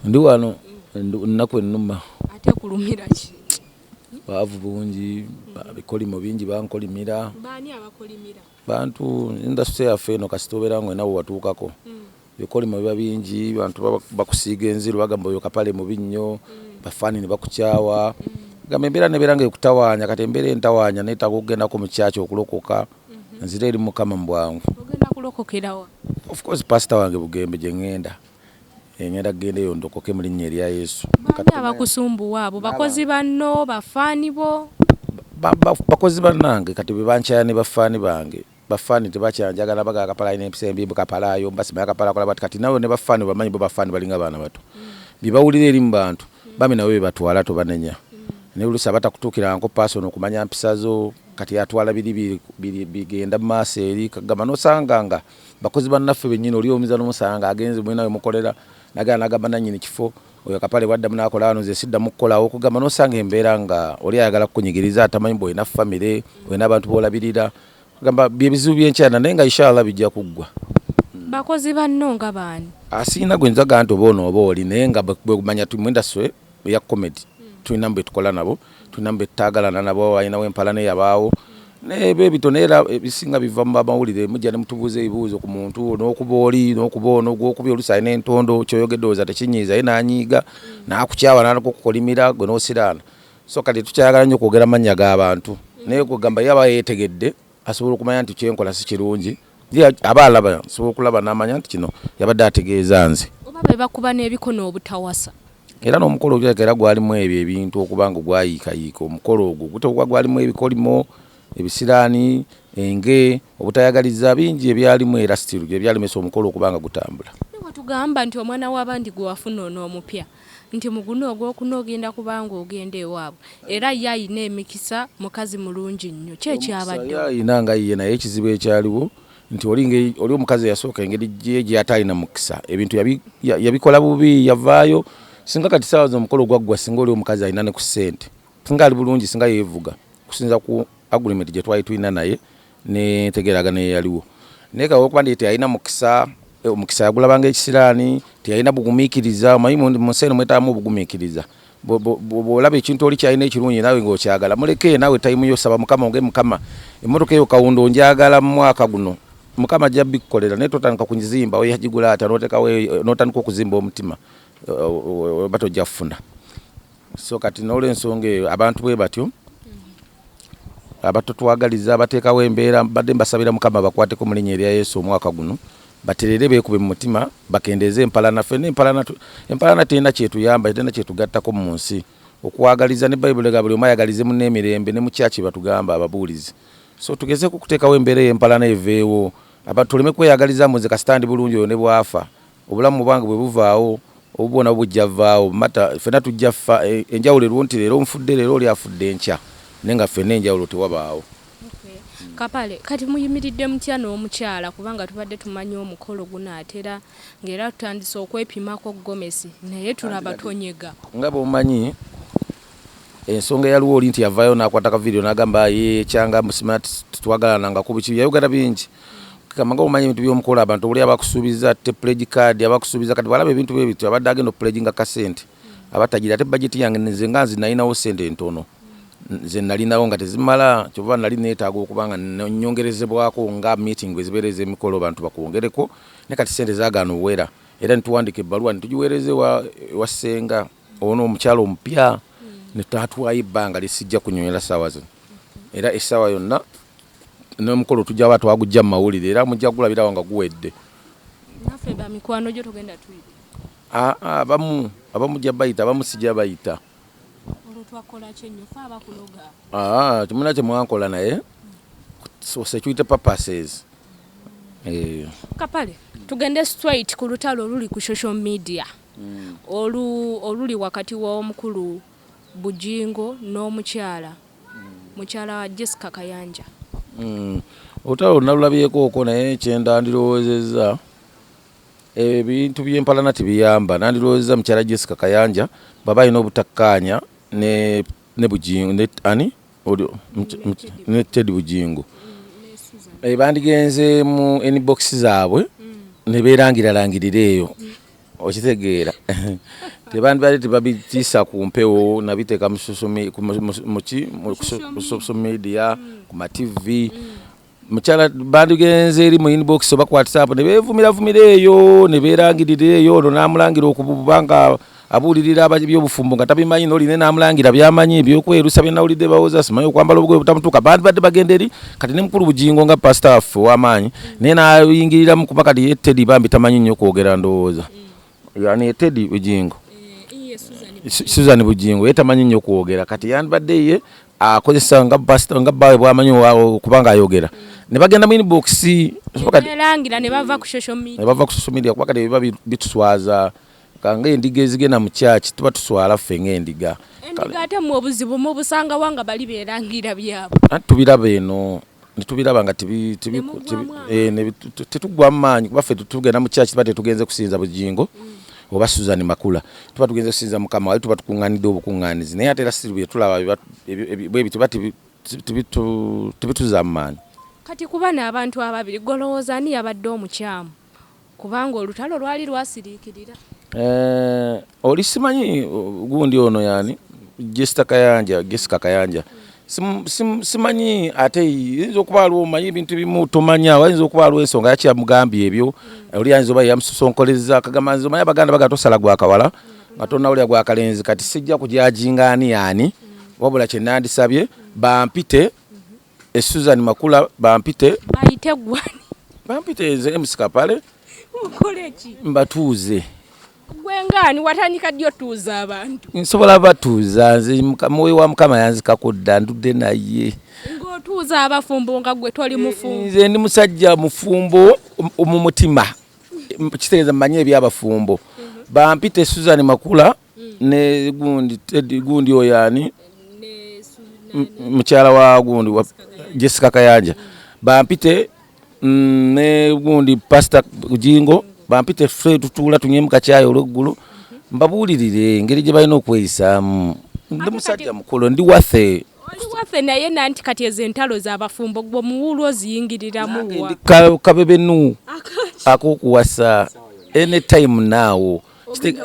Ndi wano nnaku ennuma ate kulumira ki baavu bungi bikolimo bingi bankolimira baani abakolimira bantu industry yaffe eno kasita obeera nga nawe watuukako bikolimo biba bingi bantu bakusiiga enziru bagamba oyo kapale mubi nnyo bafaani ne bakukyawa gamba embeera nebeera nga ekutawaanya kati embeera entawaanya neetaaga okugendako mu kyaki okulokoka nzira eri mukama mu bwangu. ogenda kulokokerawa? Of course pastor wange Bugembe gye ŋŋenda engenda kugendeyo ndokoke mu linnya erya Yesu. Baani abakusumbuwa abo bakozi banno bafaani bo? Bakozi bannange kati bwe bankyaya ne bafaani bange bafaani tebakyanjagala bagaa Kapale alina empisa embi Kapale ayo mbasimayo Kapale akola bati kati nawe ne bafaani bamanyi bo bafaani balinga baana bato bibawulira eri mu bantu bami nawe bebatwala tobanenya ne oluusi abatakutuukiranko pasono okumanya mpisa zo kati atwala biri bigenda mu maaso eri kagamba nosanganga bakozi bannaffe bennyini oli omumiza n'omusanga agenze mwena we mukolera nagamba nannyini kifo oyo Kapale bwaddamu n'akola wano nze siddamu kukolawo okugamba n'osanga embeera nga oli ayagala kukunyigiriza atamanyi bwe olina famire olina abantu boolabirira gamba byebizibu byenkyana naye nga inshallah bijja kuggwa. Bakozi banno nga baani? Asiina gwe nzaga nti oba ono oba oli naye nga bwemanya tumwendaswe eya comedy tulina bwe tukola nabo tulina bwe tutaagalana nabo alinawo empalana eyabaawo nebe ebitono era ebisinga biva mu mawulire mujja ne mutubuuza ebibuuzo ku muntu n'okuba oli n'okuba ono gw'okuba oluusi alina entondo kyoyogedde oza tekinyiiza ye n'anyiiga n'akukyawa n'akukolimira gwe n'osiraana so kati tukyayagala nnyo okwogera amannya g'abantu naye kugamba ye aba yeetegedde asobola okumanya nti kyenkola si kirungi aba alaba asobola okulaba n'amanya nti kino yabadde ategeeza nze. Oba be bakuba n'ebikono obutawasa era n'omukolo ogulabika era gwalimu ebyo ebintu okuba nga gwayiikayiika omukolo ogwo gutokuba gwalimu ebikolimo ebisiraani enge obutayagaliza bingi ebyalimu era stiru ebyalemesa omukolo okuba nga gutambula. Tugamba nti omwana w'abandi gwe wafuna onoomupya nti muguno ogwokuna ogenda kubanga ogenda ewaabwe era ye ayina emikisa mukazi mulungi nnyo kyekyabadde ayina nga ye naye ekizibu ekyaliwo nti oli omukazi yasooka engeri gye atalina mukisa ebintu yabikola bubi yavaayo singa kati saawa z'omukolo gwaggwa singa oli omukazi alina ne ku ssente singa ali bulungi singa yeevuga kusinza ku agreement gye twali tulina naye netegeragana eyaliwo naye kawokuba ndi teyalina mukisa omukisa yagulabanga ekisiraani teyalina bugumiikiriza omanyi mu nsi eno mwetaamu obugumiikiriza bw'olaba ekintu oli kyalina ekirungi naawe ng'okyagala muleke naawe tayimu yo saba mukama onge mukama emmotoka eyo kawundo njagala mu mwaka guno mukama ajja bikukolera naye totandika kunyizimba we yagigula ata n'otandika okuzimba omutima oba tojja kufuna so kati n'olw'ensonga eyo abantu bwe batyo abatotwagaliza bateekawo embeera badde mbasabira mukama bakwateko mu linnya erya Yesu omwaka guno baterere beekube mu mutima bakendeeze empalana ffe empalana terina kyetuyamba terina kyetugattako mu nsi okwagaliza ne Bayibuli ga buli omu ayagalize mu n'emirembe ne mu kyaki batugamba ababuulizi so tugezeeko okuteekawo embeera ey'empalana eveewo abantu tuleme kweyagaliza muze kasitandi bulungi oyo ne bwafa obulamu bwange bwe buvaawo obubona bujja vaawo mata ffena tujja ffa enjawulo eriwo nti leero nfudde leero oli afudde enkya naye nga ffenna enjawulo tewabaawo. Kapale kati muyimiridde mutya n'omukyala kubanga tubadde tumanyi omukolo gunaatera ng'era tutandise okwepimako gomesi naye tulaba tonyega nga bw'omanyi ensonga yaliwo oli nti yavaayo n'akwata ka vidiyo n'agamba ye kyanga musima tetwagalananga ku biki yayogera bingi kama nga omanyi ebintu by'omukolo abantu oli abakusuubiza te pledge card abakusuubiza kati balaba ebintu bye bityo abadde agenda opledginga kasente abatagira ate budget yange nze nga nalinawo sente ntono nze nalinawo nga tezimala kyova nali neetaaga okubanga nnyongerezebwako nga meeting bwe zibeereza emikolo abantu bakwongereko ne kati sente zaagaana owera era nituwandika ebbaluwa nitugiweereze wa ssenga ono omukyalo omupya ne tatwayo ebbanga lisijja kunyonyera ssaawa zino era essaawa yonna n'omukolo tujja ba twagujja mu mawulire era mujja gulabirawo nga guwedde. Naffe ba mikwano gyo tugenda tuyita? Abamu gya bayita abamu sijja bayita. Twakola kyenyo fa abakuloga tumuna kye mwankola naye security purposes. Kapale tugende straight ku lutalo oluli ku social media oluli wakati w'omukulu Bujingo n'omukyala mukyala wa Jessica Kayanja. Olutalo nalulabyeko okwo naye kyenda ndirowoozezza ebintu by'empalana tibiyamba nandirowoozezza mukyala Jessica Kayanja baba alina obutakkaanya ne Bujingo ne Ted Bujingo bandigenze mu inbox zaabwe ne beerangiralangirira eyo okitegeera tebandibadde tebabitiisa ku mpewo nabiteeka mu social media ku ma TV mukyala bandigenze eri mu inbox oba ku WhatsApp ne beevumira eyo ne beerangirira eyo ono n'amulangira okubanga abuulirira aby'obufumbo nga tabimanyi n'olina n'amulangira byamanyi ebyokwerusa byenawulidde bawoza simanyi okwambala obugoye butamutuuka bandibadde bagenda eri kati ne mukulu Bujingo nga pasita waffe ow'amaanyi naye n'ayingiriramu kuba kati ye Teddy Bambi tamanyi nnyo kwogera ndowooza yani ye Teddy Bujingo Susan Bujingo ye tamanyi nnyo kwogera kati yandibadde ye akozesa nga pasita nga bbawe bwamanyi kubanga ayogera ne bagenda mu inbox erangira ne bava ku social media kuba kati biba bituswaza kanga endiga ezigenda mu kyaki tuba tuswala ffe ng'endiga ate mu obuzibu mubusanga wanga bali beerangira byabo tubiraba eno netubiraba nga tetugwa maanyi kuba ffe tugenda mu kyaki tuba tetugenze kusinza Bujingo oba Susan Makula tuba tugenze kusinza Mukama wali tuba tukuŋŋaanidde obukuŋŋaanizi naye ate era si bye tulaba bwe bituba tibituza mu maanyi kati kuba n'abantu ababiri golowooza ani yabadde omukyamu kubanga olutalo lwali lwasiriikirira oli simanyi gundi ono yani Jessica Kayanja simanyi ate yinza okuba aliwo omanyi ebintu ebimu tomanya wayinza okuba aliwo ensonga yakyamugambye ebyo oli yayinza oba yamusosonkoleza akagamba nze omanyi abaganda baga tosala gwakawala nga tonnawulira gwakalenzi kati sijja kujajingaani yani wabula kye nandisabye bampite Susan Makula bampite bayite gwani bampite nze MC Kapale ukoleki mbatuuze gwengani watandika ddyo tuuza abantu nsobola batuuza nze moyo wa Mukama yanzikako dda ndudde naye ng'otuuza abafumbo nga gwe toli mufumbo nze ndi musajja mufumbo mu mutima kitegeeza mmanyi ebyabafumbo bampite Susan Makula ne gundi oyani mukyala wa gundi wa Jessica Kayanja bampite ne gundi pastor Bujingo bampite ffe tutuula tunyemu kacyayi olw'eggulu mbabuulirire engeri gye balina okweyisaamu ndi musajja mukulu ndi waffe naye nanti kati ezo entalo z'abafumbo gwe muwulu oziyingiriramu kabebenu ak'okuwasa anytime naawo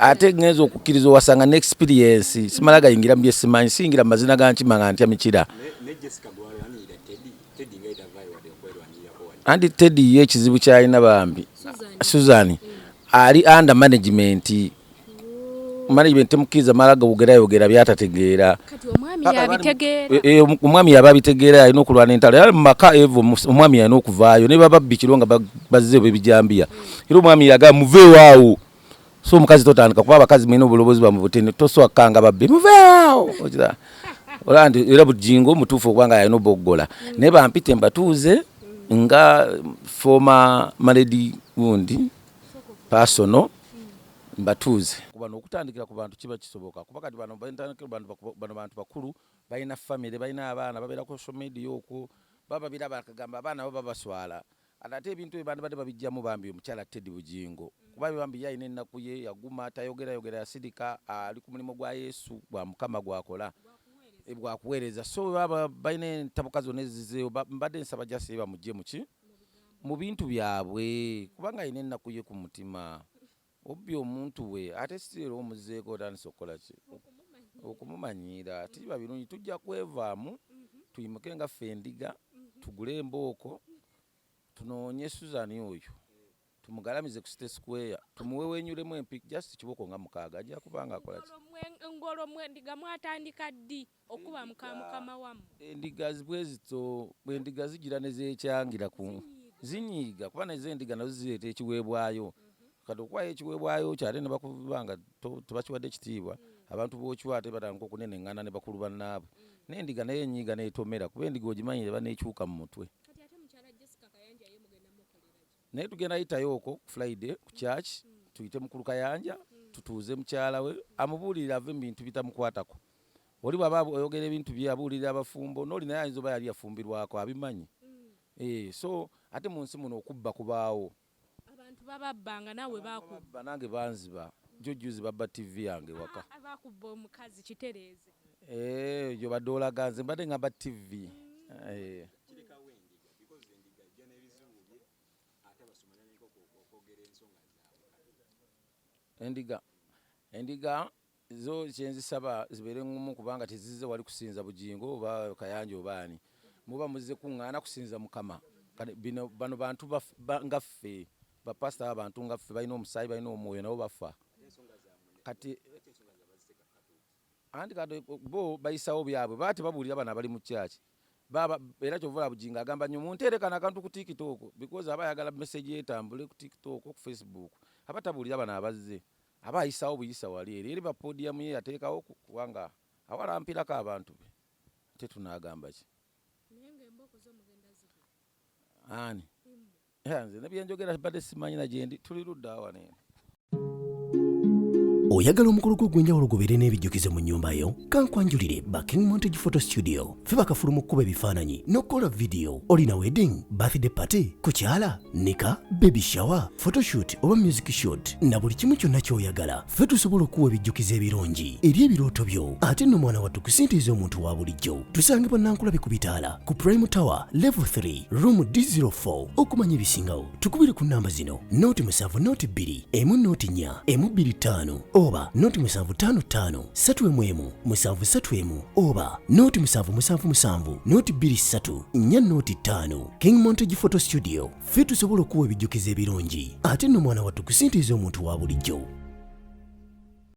ate ngenza okukkiriza owasanga ne experience simala gayingira mu byesimanyi siyingira mu mazina ga nkima nga ntya mikira andi Teddy ye ekizibu kyalina Bambi Susan ali under management temukkiriza mala gawogera byatategeera omwami yaba abitegeera alina okulwana entalo era mu maka evo omwami alina okuvaayo ne baba bikiro nga bazze bebijambia era omwami yaga muveewaawo so omukazi totandika kuba abakazi mwina obulobozi bwa mubutene toswakanga babbe muveewaawo olandi era Bujingo mutuufu okubanga alina oboggola naye bampite mbatuuze nga former married gundi personal mbatuuze kubano okutandikira ku bantu kiba kisoboka kuba kati bano bantu bakulu balina family balina abaana babeera ku social media okwo baba biraba akagamba abaana bo babaswala ate ebintu ebyo bade babijjamu Bambi omukyala Teddy Bujingo kuba Bambi yalina ennaku ye yaguma tayogera yasirika ali ku mulimu gwa Yesu gwa Mukama gwakola bwakuweereza so baba balina entabuka zonna ezizeewo mbadde nsaba jasi bamugye mu bintu byabwe kubanga alina ennaku ye ku mutima obbi omuntu we ate sitira omuzeeko otandise okukola ki okumumanyira tiba birungi tujja kwevaamu tuyimuke nga ffe endiga tugule embooko tunoonye Susan oyo tumugalamize ku City Square tumuwewenyulemu empiki just kiboko nga mukaaga ajja kubanga akola ki ngolo mwendiga mwatandika ddi okuba mukama wamu endiga zibwezito bwendiga zigira ne zeekyangira ku zinyiiga kuba nezo endiga nazo zireeta ekiweebwayo kati okuwayo ekiweebwayo kyate ne bakubanga tebakiwadde ekitiibwa abantu b'okiwate batandika okunenengana ne bakulu bannaabwe n'endiga naye enyiiga neetomera kuba endiga ogimanyi eba neekyuka mu mutwe naye tugenda yitayo okwo ku Friday ku church tuyite mukulu Kayanja tutuuze mukyala we amubuulirira ave mu bintu bitamukwatako oli bw'aba oyogera ebintu bye abuulirira abafumbo n'oli naye ayinza oba yali yafumbirwako abimanyi so ate mu nsi muno okubba kubaawo abantu bababbanga naawe bakubba nange banziba jjujjuzi babba TV yange waka bakubba omukazi kitereeze yo badde olaga nze mbadde ngamba TV endiga zo kyenzisaba zibeere ngumu kubanga tezize wali kusinza Bujingo oba Kayanja obaani muba muzize kuŋŋaana kusinza Mukama. Bano bantu ngaffe bapasita abantu ngaffe balina omusaayi balina omwoyo nabo bafa kati andi kati bo bayisawo byabwe bati babuulira bana bali mu kyaki era kyovula Bujingo agamba nnyo munterekana akantu ku TikTok because aba ayagala message etambule ku TikTok ku Facebook aba tabuulira bana abazze aba ayisawo buyisa wali eri ba podium ye yateekawo kubanga awalampirako abantu be tetunaagamba ki ani nze nebyenjogera badde simanyi na gyendi tuli ludda awa nene. Oyagala omukolo gw'enjawulo gubeere n'ebijjukizo mu nnyumba yo kankwanjulire ba King Montage Photo Studio fe bakafulu mu kkuba ebifaananyi n'okukola video olina wedding birthday party kukyala nika baby shower photoshoot oba music shoot na buli kimu kyonna ky'oyagala fe tusobola okuwa ebijjukizo ebirungi eri ebirooto byo ate nno mwana wattu kusintiiza omuntu wa bulijjo tusange bannankulabe ku bitaala ku Prime Tower level 3 room D04 okumanya ebisingawo tukubire ku namba zino noti 7 noti 2 emu noti 4 emu 25 oba noti 755 7 7 oba noti 777 noti 23 4 noti 5 King Montage Photo Studio fe tusobola okuwa ebijjukizo ebirungi ate nno mwana wattu kusintiiza omuntu wa bulijjo.